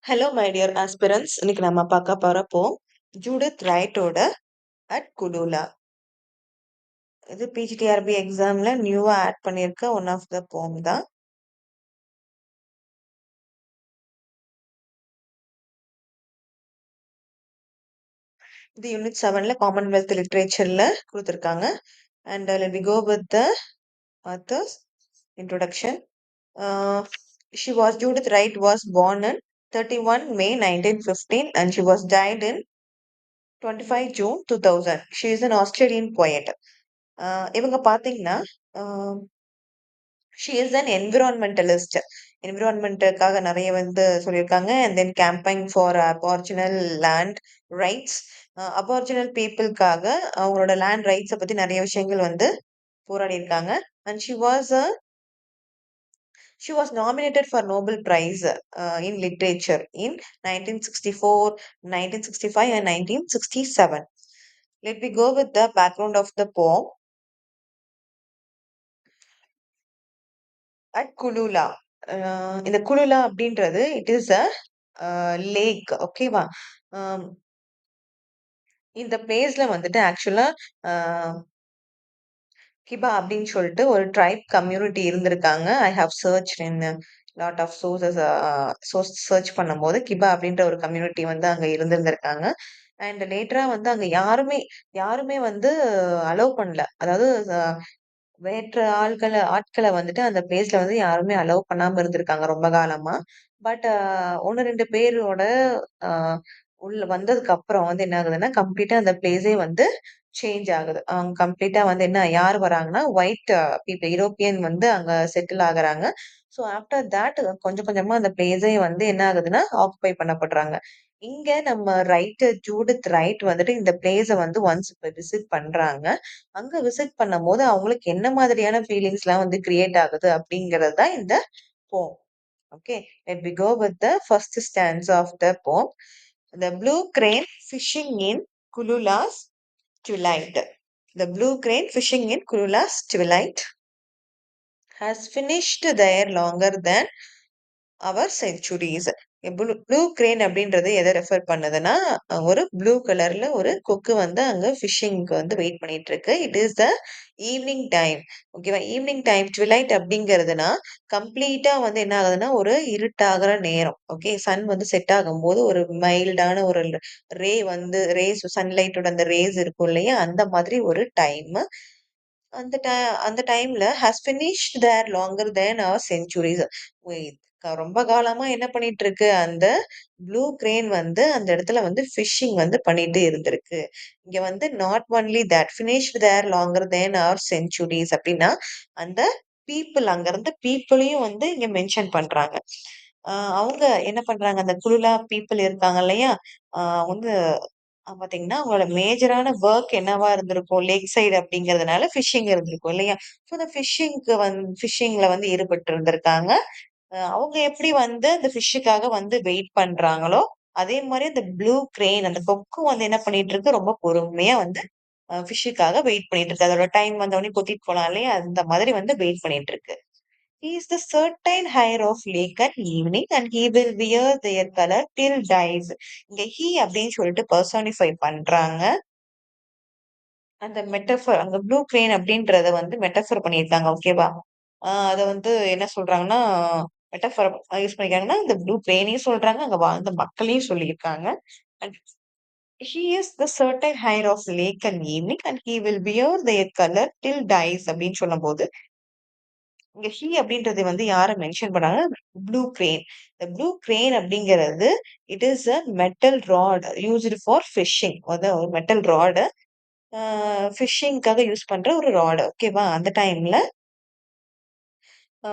Hello my dear ஆஸ்பிரன்ட்ஸ். இன்னைக்கு நம்ம பார்க்க போறப்போ ஜூடித் ரைட்டோட அட் குலூலா. இது பிஜிடிஆர்பி எக்ஸாம்ல நியூவா ஆட் பண்ணியிருக்க ஒன் ஆஃப் த போம் தான். இது யூனிட் 7ல காமன்வெல்த் லிட்ரேச்சர்ல கொடுத்துருக்காங்க. And let me go with the author's introduction. Judith Wright was born in 31 May 1915 and she was died in 25 June 2000. She is an Australian poet. இவங்க பாத்தீங்கன்னா she is an environmentalist. என்விரான்மெண்ட்டுக்காக நிறைய வந்து சொல்லியிருக்காங்க. And then campaign for aboriginal land rights. Aboriginal பீப்புளுக்காக அவங்களோட land ரைட்ஸை பத்தி நிறைய விஷயங்கள் வந்து போராடி இருக்காங்க. And she was nominated for Nobel Prize in Literature in 1964, 1965 and 1967. Let me go with the background of the poem. At Cooloolah. இந்த குலுலா அப்படின்றது இட் இஸ் அ லேக். ஓகேவா? இந்த பிளேஸ்ல வந்துட்டு ஆக்சுவலா கிபா அப்படின்னு சொல்லிட்டு ஒரு ட்ரைப் கம்யூனிட்டி இருந்திருக்காங்க. I have search in lot of sources. Search பண்ணும்போது கிபா அப்படின்ற ஒரு கம்யூனிட்டி வந்து அங்க இருந்திருந்திருக்காங்க. அண்ட் லேட்டரா வந்து அங்க யாருமே வந்து அலோவ் பண்ணல. அதாவது வேற்று ஆட்கள வந்துட்டு அந்த பிளேஸ்ல வந்து யாருமே அலோவ் பண்ணாம இருந்திருக்காங்க ரொம்ப காலமா. பட் 1, 2 பேரோட அ உள்ள வந்ததுக்கு அப்புறம் வந்து என்ன ஆகுதுன்னா, கம்ப்ளீட்டா அந்த பிளேஸே வந்து சேஞ்ச் ஆகுது. கம்ப்ளீட்டா வந்து யார் வராங்கன்னா, ஒயிட் பீப்பிள் யூரோப்பியன் வந்து அங்க செட்டில் ஆகுறாங்க. ஸோ ஆஃப்டர் தட் கொஞ்சம் கொஞ்சமா அந்த பிளேஸே வந்து என்ன ஆகுதுன்னா, ஆக்குபை பண்ணப்படுறாங்க. இங்க நம்ம ஜூடித் ரைட் வந்துட்டு இந்த பிளேஸ வந்து ஒன்ஸ் இப்ப விசிட் பண்றாங்க. அங்க விசிட் பண்ணும்போது அவங்களுக்கு என்ன மாதிரியான ஃபீலிங்ஸ்லாம் வந்து கிரியேட் ஆகுது அப்படிங்கிறது தான் இந்த போம். Okay, let me go with the first stanza of the poem. The blue crane fishing in Kulula's twilight. The blue crane fishing in Kulula's twilight has finished there longer than our centuries. Blue crane அப்படின்றது எதை refer பண்ணுதுன்னா, ஒரு blue கலர்ல ஒரு கொக்கு வந்து அங்க ஃபிஷிங்க்கு வந்து வெயிட் பண்ணிட்டு இருக்கு. It is the evening time. ஓகேவா? ஈவினிங் டைம் ட்விலைட் அப்படிங்கிறதுனா கம்ப்ளீட்டா வந்து என்ன ஆகுதுன்னா ஒரு இருட்டாகிற நேரம். ஓகே, சன் வந்து செட் ஆகும்போது ஒரு மைல்டான ஒரு சன்லைட்டோட அந்த ரேஸ் இருக்கும் இல்லையா, அந்த மாதிரி ஒரு டைம். அந்த டை அந்த டைம்ல has finished there longer than our centuries. ரொம்ப காலமா என்ன பண்ணிட்டு இருக்கு, அந்த ப்ளூ கிரேன் வந்து அந்த இடத்துல வந்து ஃபிஷிங் வந்து பண்ணிட்டு இருந்திருக்கு. இங்க வந்து not only that finished there longer than our centuries அப்படின்னா, அந்த அங்க இருந்த பீப்புளையும் வந்து இங்க மென்ஷன் பண்றாங்க. அவங்க என்ன பண்றாங்க, அந்த குலுலா பீப்புள் இருக்காங்க இல்லையா, வந்து பாத்தீங்கன்னா, அவங்களோட மேஜரான வொர்க் என்னவா இருந்திருக்கும்? லேக் சைடு அப்படிங்கிறதுனால ஃபிஷிங் இருந்திருக்கும் இல்லையா? ஸோ அந்த ஃபிஷிங்ல வந்து ஈடுபட்டு இருந்திருக்காங்க. அவங்க எப்படி வந்து அந்த ஃபிஷ்ஷுக்காக வந்து வெயிட் பண்றாங்களோ, அதே மாரி அந்த ப்ளூ கிரேன் அந்த கொக்கும் வந்து என்ன பண்ணிட்டு இருக்கு, ரொம்ப பொறுமையா வந்து ஃபிஷ்ஷுக்காக வெயிட் பண்ணிட்டு இருக்கு. அதோட டைம் வந்தவுடனே கொத்திட்டு போலாம் இல்லையா? அந்த மாதிரி வந்து வெயிட் பண்ணிட்டு இருக்கு. He is the certain hire of lake at evening and he will wear their color till dies. இங்க he அப்படின்னு சொல்லிட்டு பெர்சானிஃபை பண்றாங்க. அந்த மெட்டஃபர் அங்க ப்ளூ கிரேன் அப்படின்றத வந்து மெட்டஃபர் பண்ணியிருக்காங்க. ஓகேவா? அத வந்து என்ன சொல்றாங்கன்னா, மெட்டஃபர் யூஸ் பண்ணியிருக்காங்கன்னா, இந்த ப்ளூ கிரேனையும் சொல்றாங்க, அங்க வாழ்ந்த மக்களையும் சொல்லியிருக்காங்க. And he is the certain hire of lake and evening and he will wear their color till dies அப்படின்னு சொல்லும்போது, இங்க ஹி அப்படின்றது வந்து யார மென்ஷன் பண்ணாங்கன்னா, ப்ளூ கிரேன். இந்த ப்ளூ கிரேன் அப்படிங்கிறது it is a metal rod used for fishing. ஒரு மெட்டல் ராடு ஃபிஷிங்க்காக யூஸ் பண்ற ஒரு ராடு. ஓகேவா? அந்த டைம்ல ஆ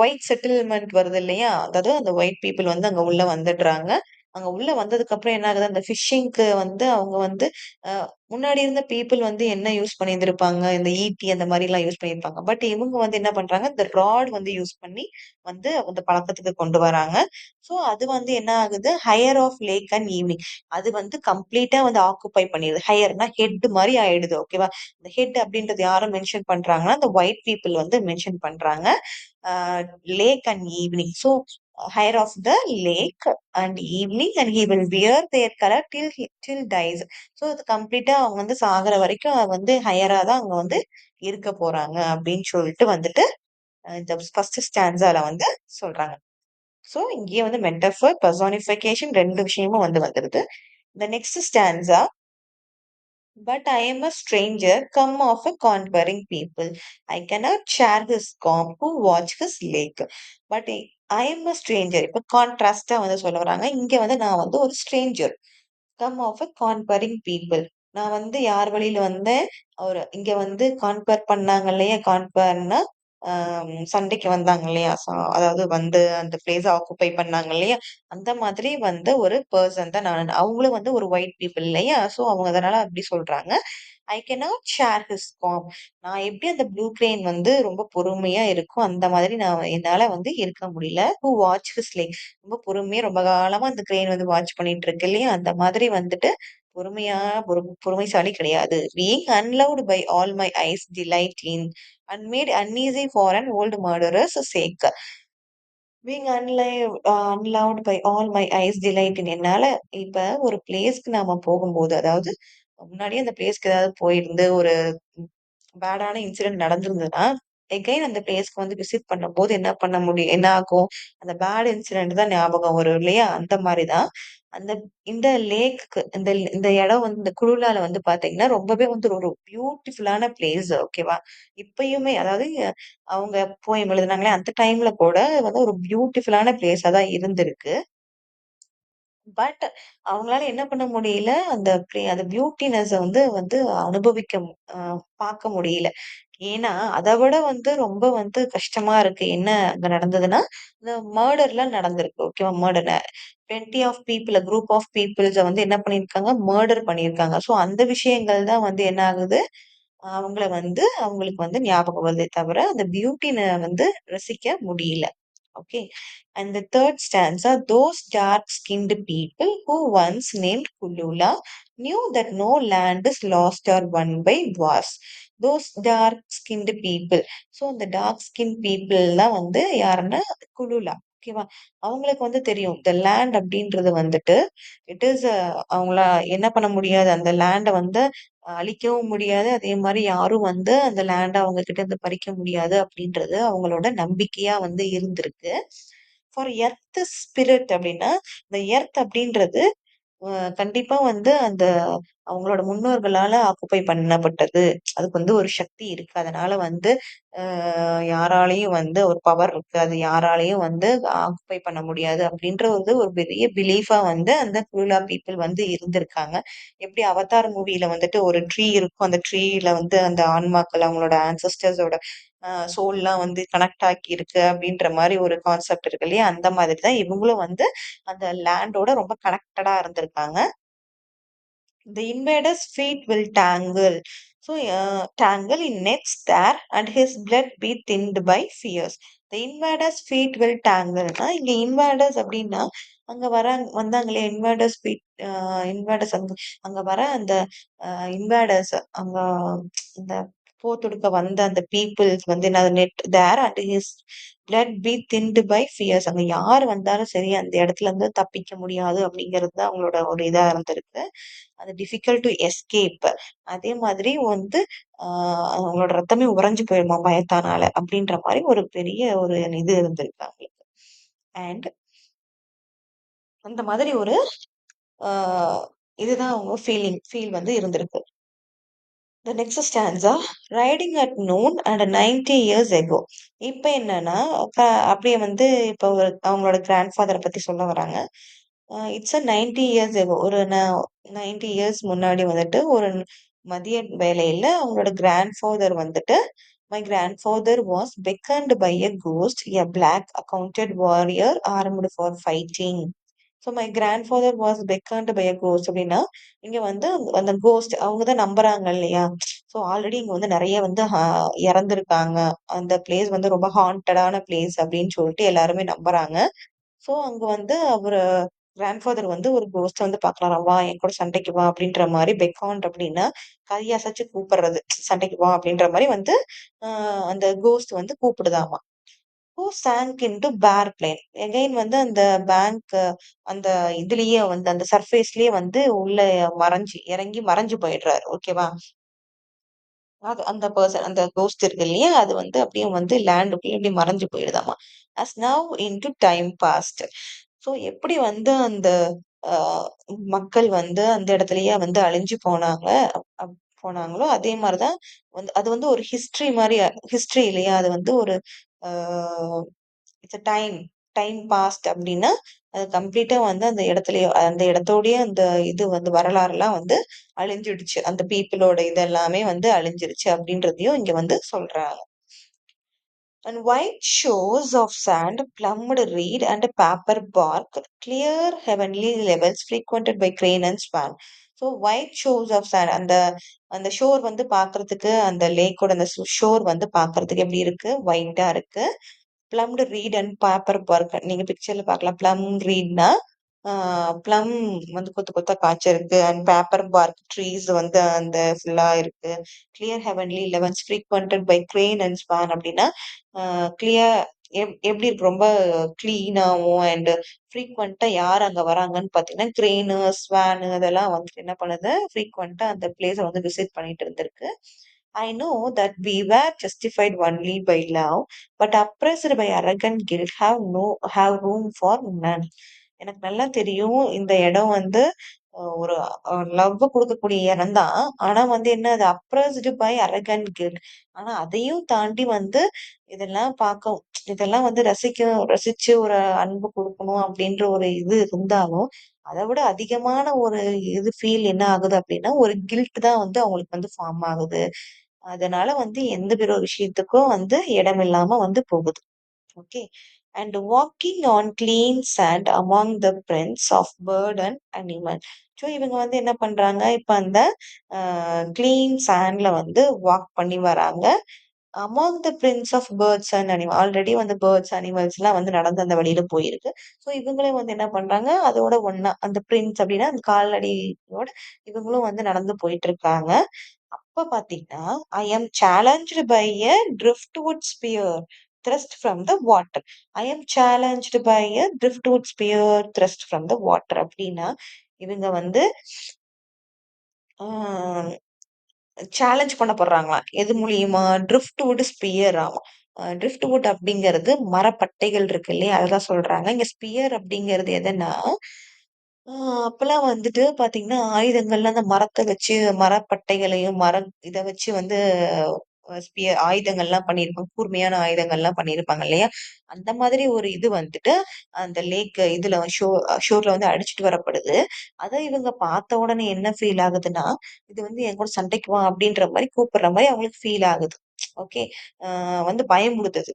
ஒயிட் செட்டில்மென்ட் வருது இல்லையா? அதாவது அந்த ஒயிட் பீப்பிள் வந்து அங்க உள்ள வந்துடுறாங்க. அங்க உள்ள வந்ததுக்கப்புறம் என்ன ஆகுது, அந்த ஃபிஷிங்க்கு வந்து அவங்க வந்து அ முன்னாடி இருந்த பீப்பிள் வந்து என்ன யூஸ் பண்ணியிருந்திருப்பாங்க, இந்த ஈட்டி அந்த மாரிலாம் யூஸ் பண்ணியிருப்பாங்க. பட் இவங்க வந்து என்ன பண்றாங்க, இந்த ராட் வந்து யூஸ் பண்ணி வந்து அந்த பழக்கத்துக்கு கொண்டு வராங்க. ஸோ அது வந்து என்ன ஆகுது, hair of lake and evening. அது வந்து கம்ப்ளீட்டா வந்து ஆக்குபை பண்ணிருது. ஹையர்னா ஹெட் மாரி ஆயிடுது. ஓகேவா? இந்த ஹெட் அப்படின்றது யார மென்ஷன் பண்றாங்கன்னா, அந்த ஒயிட் பீப்பிள் வந்து மென்ஷன் பண்றாங்க. Lake and evening. So hair of the lake and evening and he will wear their color till dies. So அது கம்ப்ளீட்டா அவங்க வந்து சாகுற வரைக்கும் வந்து ஹையரா தான் அவங்க வந்து இருக்க போறாங்க அப்படின்னு சொல்லிட்டு வந்துட்டு இந்த ஃபர்ஸ்ட் ஸ்டான்ஸால வந்து சொல்றாங்க. ஸோ இங்கேயே வந்து மெட்டஃபர் பர்சானிஃபிகேஷன் ரெண்டு விஷயமும் வந்து வந்துருது. இந்த next stanza, but I am a stranger, come of a conquering people. I cannot share his calm who watch his lake. But I am a stranger. இப்ப கான்ட்ராஸ்டா வந்து சொல்ல வராங்க. இங்க வந்து நான் வந்து ஒரு stranger. Come of a conquering people. நான் வந்து யார் வழியில வந்தேன்? இங்க வந்து கான்பர் பண்ணாங்க இல்லையா? கான்பர்னா சண்டைக்கு வந்தாங்க இல்லையா? அதாவது வந்து அந்த பிளேஸ ஆக்குபை பண்ணாங்க இல்லையா? அந்த மாதிரி வந்த ஒரு பெர்சன் தான் நானு. அவங்களும் வந்து ஒரு ஒயிட் பீப்பிள் இல்லையா? ஸோ அவங்க அதனால அப்படி சொல்றாங்க. I cannot share his com. நான் எப்படி அந்த ப்ளூ கிரேன் வந்து ரொம்ப பொறுமையா இருக்கும், அந்த மாதிரி என்னால வந்து இருக்க முடியல. Who watch his like. ரொம்ப பொறுமையா ரொம்ப காலமா அந்த கிரேன் வந்து வாட்ச் பண்ணிட்டு இருக்கு இல்லையா? அந்த மாதிரி வந்துட்டு பொறுமையா பொறுமைசாலி கிடையாது. Being unloved by all my eyes delight in and made uneasy for an old murderer's sake. Being unloved by all my eyes delight in. என்னால இப்ப ஒரு பிளேஸ்க்கு நாம போகும்போது, அதாவது முன்னாடியே அந்த பிளேஸ்க்கு ஏதாவது போயிருந்து ஒரு பேடான இன்சிடென்ட் நடந்திருந்ததுன்னா, எகைன் அந்த பிளேஸ்க்கு வந்து விசிட் பண்ணும்போது என்ன பண்ண முடியும்? என்ன ஆகும்? அந்த பேட் இன்சிடென்ட் தான் ஞாபகம் வரும் இல்லையா? அந்த மாரி தான். அந்த இந்த லேக்குக்கு இந்த இடம் வந்து இந்த குளுலால வந்து பார்த்தீங்கன்னா, ரொம்பவே வந்து ஒரு பியூட்டிஃபுல்லான பிளேஸ் ஓகேவா? இப்பயுமே அதாவது அவங்க போயம் எழுதுனாங்களே அந்த டைம்ல கூட வந்து ஒரு பியூட்டிஃபுல்லான பிளேஸா தான் இருந்திருக்கு. பட் அவங்களால என்ன பண்ண முடியல, அந்த பியூட்டினெஸ்ஸ வந்து வந்து அனுபவிக்க அ பார்க்க முடியல. ஏன்னா, அத விட வந்து ரொம்ப வந்து கஷ்டமா இருக்கு. என்ன அங்க நடந்ததுன்னா, இந்த மர்டர்லாம் நடந்திருக்கு. ஓகேவா? Murder 20 of people group of பீப்பிள்ஸ வந்து என்ன பண்ணியிருக்காங்க, மர்டர் பண்ணியிருக்காங்க. ஸோ அந்த விஷயங்கள் தான் வந்து என்ன ஆகுது, அவங்களுக்கு வந்து ஞாபகம் வருதே தவிர, அந்த பியூட்டின வந்து ரசிக்க முடியல. Okay. And the third stanza, those dark-skinned people who once named Kulula knew that no land is lost or won by wars. Those dark-skinned people. So, இந்த dark-skinned people தான் வந்து யாருன்னா குலுலா. ஓகேவா? அவங்களுக்கு வந்து தெரியும். இந்த லேண்ட் அப்படின்றது வந்துட்டு, இட் இஸ் அவங்கள என்ன பண்ண முடியாது. அந்த லேண்ட வந்து அழிக்கவும் முடியாது. அதே மாரி யாரும் வந்து அந்த லேண்ட அவங்க கிட்ட இருந்து பறிக்க முடியாது அப்படின்றது அவங்களோட நம்பிக்கையா வந்து இருந்திருக்கு. ஃபார் எர்த் ஸ்பிரிட் அப்படின்னா, இந்த எர்த் அப்படின்றது அ கண்டிப்பா வந்து அவங்களோட முன்னோர்களால ஆக்குபை பண்ணப்பட்டது. அதுக்கு வந்து ஒரு சக்தி இருக்கு. அதனால வந்து யாராலயும் வந்து ஒரு பவர் இருக்கு. அது யாராலயும் வந்து ஆக்குபை பண்ண முடியாது அப்படின்ற ஒரு பெரிய பிலீஃபா வந்து அந்த குலுலா பீப்பிள் வந்து இருந்திருக்காங்க. எப்படி அவதார் மூவில வந்துட்டு ஒரு ட்ரீ இருக்கும். அந்த ட்ரீல வந்து அந்த ஆன்மாக்கள் அவங்களோட ஆன்செஸ்டர்ஸோட சோல்லாம் வந்து கனெக்ட் ஆக்கி இருக்கு அப்படின்ற மாரி ஒரு கான்செப்ட் இருக்கு இல்லையா? அந்த மாதிரி தான் இவங்களும் வந்து அந்த லேண்டோட ரொம்ப கனெக்டடா இருந்திருக்காங்க. The invader's feet will tangle. So, tangle in nets there, and his blood be thinned by fears. The invader's feet will tangle. இங்க invaders அப்படின்னா, அங்க வந்தாங்களே இன்வேடர்ஸ் ஃபீட் இன்வேடர்ஸ் அங்க வர அந்த இன்வேடர்ஸ் அங்க இந்த போர் தொடுக்க வந்த அந்த பீப்பிள்ஸ் வந்து என்னது net there and his blood be thinned by fears. அங்க யார் வந்தாலும் சரி அந்த இடத்துல இருந்து தப்பிக்க முடியாது அப்படிங்கிறது தான் அவங்களோட ஒரு இதா இருந்திருக்கு. அது டிஃபிகல்ட் டு எஸ்கேப். அதே மாதிரி வந்து ஆ அவங்களோட ரத்தமே உறைஞ்சு போயிருமாம் பயத்தானால. அப்படின்ற மாரி ஒரு பெரிய ஒரு இது இருந்திருக்கு அவங்களுக்கு. அண்ட் அந்த மாதிரி ஒரு ஆ இதுதான் அவங்க ஃபீல் வந்து இருந்திருக்கு. The next stanza, riding at noon and 90 years ago. இப்ப என்னன்னா, அப்படியே வந்து இப்ப அவங்களோட கிராண்ட்ஃபாதர பத்தி சொல்ல வராங்க. It's 90 years ago. ஒரு 90 இயர்ஸ் முன்னாடி வந்துட்டு ஒரு மதிய வேளையில அவங்களோட கிராண்ட்ஃபாதர் வந்துட்டு, my grandfather was beckoned by a ghost, a black accounted warrior armed for fighting. So my grandfather was beckoned by a ghost அப்படின்னா, இங்க வந்து அந்த கோஸ்ட் அவங்க தான் நம்புறாங்க இல்லையா? ஸோ ஆல்ரெடி இங்க வந்து நெறைய வந்து இறந்திருக்காங்க. அந்த பிளேஸ் வந்து ரொம்ப ஹாண்டடான பிளேஸ் அப்படின்னு சொல்லிட்டு எல்லாருமே நம்புறாங்க. ஸோ அங்க வந்து கிராண்ட்ஃபாதர் வந்து ஒரு கோஸ்ட்ட வந்து பார்க்குறாராம். "வா என் கூட சண்டைக்கு வா" அப்படின்ற மாரி பெக்கான்ட் அப்படின்னா, கை அசைச்சு கூப்பிடுறது. சண்டைக்கு வா அப்படின்ற மாரி வந்து அ அந்த கோஸ்ட் வந்து கூப்பிடுதாமா. ஹூ சாங்க் இன்டு பேர் பிளேன். எகைன் வந்து அந்த பேங்க் அந்த இதுலயே வந்து அந்த சர்ஃபேஸ்லயே வந்து உள்ள இறங்கி மறைஞ்சு போயிடுறாரு. ஓகேவா? அது அந்த பெர்சன் அந்த கோஸ்ட் இருக்கு இல்லையா? அது வந்து அப்படியே வந்து லேண்டுக்குள்ள அப்படியே மறைஞ்சு போயிடுதாமா. As now into time past. So எப்படி வந்து அந்த அ மக்கள் வந்து அந்த இடத்துலயே வந்து அழிஞ்சு போனாங்க அப் போனாங்களோ, அதே மாரி தான் வந்து அது வந்து ஒரு ஹிஸ்டரி மாரி ஹிஸ்டரி இல்லையா? அது வந்து ஒரு ஆ இட்ஸ் அ டைம் பாஸ்ட் அப்டின்னா, அது கம்ப்ளீட்டா வந்து அந்த இடத்துலயே அந்த இடத்தோடயே அந்த இது வந்து வரலாறுலாம் வந்து அழிஞ்சிடுச்சு. அந்த பீப்பிளோட இது எல்லாமே வந்து அழிஞ்சிருச்சு அப்டின்றதையும் இங்க வந்து சொல்றாங்க. And white shores of sand, plumbed reed and paper bark, clear heavenly levels frequented by crane and swan. So white shores of sand அந்த அந்த ஷோர் வந்து பார்க்கறதுக்கு அந்த லேக்கோட அந்த ஷோர் வந்து பார்க்கறதுக்கு எப்படி இருக்கு? ஒயிட்டா இருக்கு. Plumed reed and paper bark. நீங்க பிக்சர்ல பார்க்கலாம். பிளம் ரீட்னா பிளம் வந்து கொத்து கொத்தா காய்ச்சிருக்கு. அண்ட் பேப்பர் பார்க் ட்ரீஸ் வந்து அந்த ஃபுல்லா இருக்கு. Clear heavenly levels frequented by crane and swan அப்படின்னா, கிளியர் எப்படி இருக்கு? ரொம்ப கிளீனாவும் அண்ட் ஃப்ரீக்வென்ட்டா யார் அங்க வராங்கன்னு பார்த்தீங்கன்னா, கிரெயினு, ஸ்வானு அதெல்லாம் வந்துட்டு என்ன பண்ணுது? ஃப்ரீக்வென்ட்டா அந்த பிளேஸ வந்து விசிட் பண்ணிட்டு இருந்திருக்கு. I know that we were justified only by love, but oppressed by arrogant guilt have room for none. எனக்கு நல்லா தெரியும் இந்த இடம் வந்து ஒரு லவ் குடுக்கக்கூடிய இடம் தான். ஆனா வந்து என்ன அது அப்ரஸ்டு பை அரகன்ட் கில்ட். ஆனா அதையும் தாண்டி வந்து இதெல்லாம் பார்க்க இதெல்லாம் வந்து ரசிச்சு ஒரு அன்பு குடுக்கணும் அப்படின்ற ஒரு இது இருந்தாலும், அத விட அதிகமான ஒரு இது ஃபீல் என்ன ஆகுது அப்படின்னா, ஒரு கில்ட் தான் வந்து அவங்களுக்கு வந்து ஃபார்ம் ஆகுது. அதனால வந்து எந்த ஒரு விஷயத்துக்கும் வந்து இடமில்லாம வந்து போகுது. Okay. And walking on clean sand among the prints of bird and animal. So இவங்க வந்து என்ன பண்றாங்க, இப்ப அந்த கிளீன் சாண்ட்ல வந்து வாக் பண்ணி வராங்க. Among the prints of birds and animal already வந்து பேர்ட்ஸ், அனிமல்ஸ்லாம் வந்து நடந்து அந்த வழியில போயிருக்கு. ஸோ இவங்களும் வந்து என்ன பண்றாங்க, அதோட ஒண்ணா அந்த பிரிண்ட்ஸ் அப்படின்னா அந்த கால்நடையோட இவங்களும் வந்து நடந்து போயிட்டு இருக்காங்க. அப்ப பாத்தீங்கன்னா, I am challenged by a driftwood spear thrust from the water. I am challenged by a driftwood spear thrust from the water. அப்டின்னா, இவங்க வந்து ஆ சேலஞ்ச் பண்ணப்படுறாங்களாம். எது மூலியமா? driftwood ஸ்பியர் ஆமா. driftwood அப்படிங்கிறது மரப்பட்டைகள் இருக்கு இல்லையா? அததான் சொல்றாங்க. இங்க ஸ்பியர் அப்படிங்கிறது எதுன்னா, ஆ அப்பலாம் வந்துட்டு பார்த்தீங்கன்னா, ஆயுதங்கள்லாம் அந்த மரத்த வச்சு மரப்பட்டைகளையும், இத வச்சு வந்து ஆயுதங்கள்லாம் பண்ணியிருப்பாங்க. கூர்மையான ஆயுதங்கள்லாம் பண்ணியிருப்பாங்க இல்லையா? அந்த மாதிரி ஒரு இது வந்துட்டு, அந்த லேக் இதுல ஷோர்ல வந்து அடிச்சுட்டு வரப்படுது. அத இவங்க பார்த்த உடனே என்ன ஃபீல் ஆகுதுன்னா, இது வந்து என் கூட சண்டைக்கு வா! அப்படின்ற மாரி கூப்பிடுற மாரி அவங்களுக்கு ஃபீல் ஆகுது. ஓகே. வந்து பயமுறுத்துது.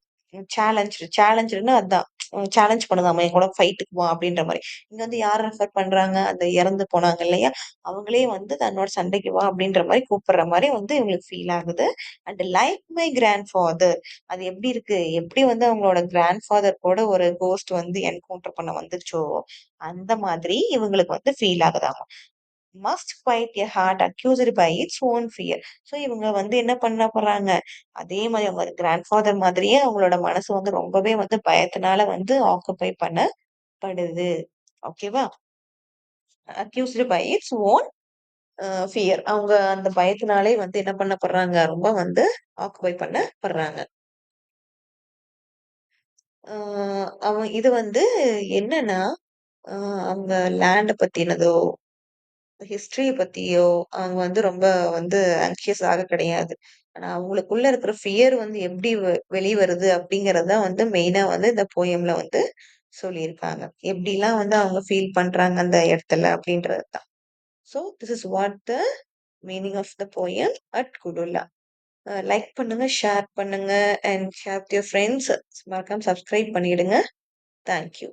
சேலஞ்சுன்னா அதான். சேலஞ்ச் பண்ணுதாமா, என் கூட ஃபைட்டுக்கு வா! அப்படின்ற மாரி. இங்க வந்து யார ரெஃபர் பண்றாங்க? அந்த இறந்து போனாங்க இல்லையா? அவங்களே வந்து தன்னோட சண்டைக்கு வா! அப்படின்ற மாரி கூப்பிடுற மாரி வந்து இவங்களுக்கு ஃபீல் ஆகுது. And like my grandfather. அது எப்படி இருக்கு? எப்படி வந்து அவங்களோட கிராண்ட்ஃபாதர் கூட ஒரு கோஸ்ட் வந்து என்கவுண்டர் பண்ண வந்துச்சோ, அந்த மாதிரி இவங்களுக்கு வந்து ஃபீல் ஆகுதாமா. Must fight a heart accused by its own fear. So இவங்க வந்து என்ன பண்ண போறாங்க? அதே மாரி அவங்க கிராண்ட்ஃபாதர் மாதிரியே அவங்களோட மனசு வந்து ரொம்பவே வந்து பயத்தினால வந்து ஆக்குபை பண்ணப்படுது. ஓகேவா? Accused by its own fear. அவங்க அந்த பயத்தினாலே வந்து என்ன பண்ணப்படுறாங்க? ரொம்ப வந்து ஆக்குபை பண்ணப்படுறாங்க. ஆ இது வந்து என்னன்னா, அ அவங்க லேண்ட பத்தினதோ, ஹிஸ்டரிய பத்தியோ அவங்க வந்து ரொம்ப வந்து ஆங்ஷியஸ் ஆக கிடையாது. ஆனா அவங்களுக்குள்ள இருக்கிற ஃபியர் வந்து எப்படி வெளிவருது அப்படிங்கிறது தான் வந்து மெயினா வந்து இந்த போயம்ல வந்து சொல்லியிருக்காங்க. எப்படிலாம் வந்து அவங்க ஃபீல் பண்றாங்க அந்த இடத்துல அப்படின்றது தான். So this is what the meaning of the poem at Cooloolah. Like பண்ணுங்க, ஷேர் பண்ணுங்க and share with your friends. மறக்காம சப்ஸ்கிரைப் பண்ணிடுங்க. Thank you.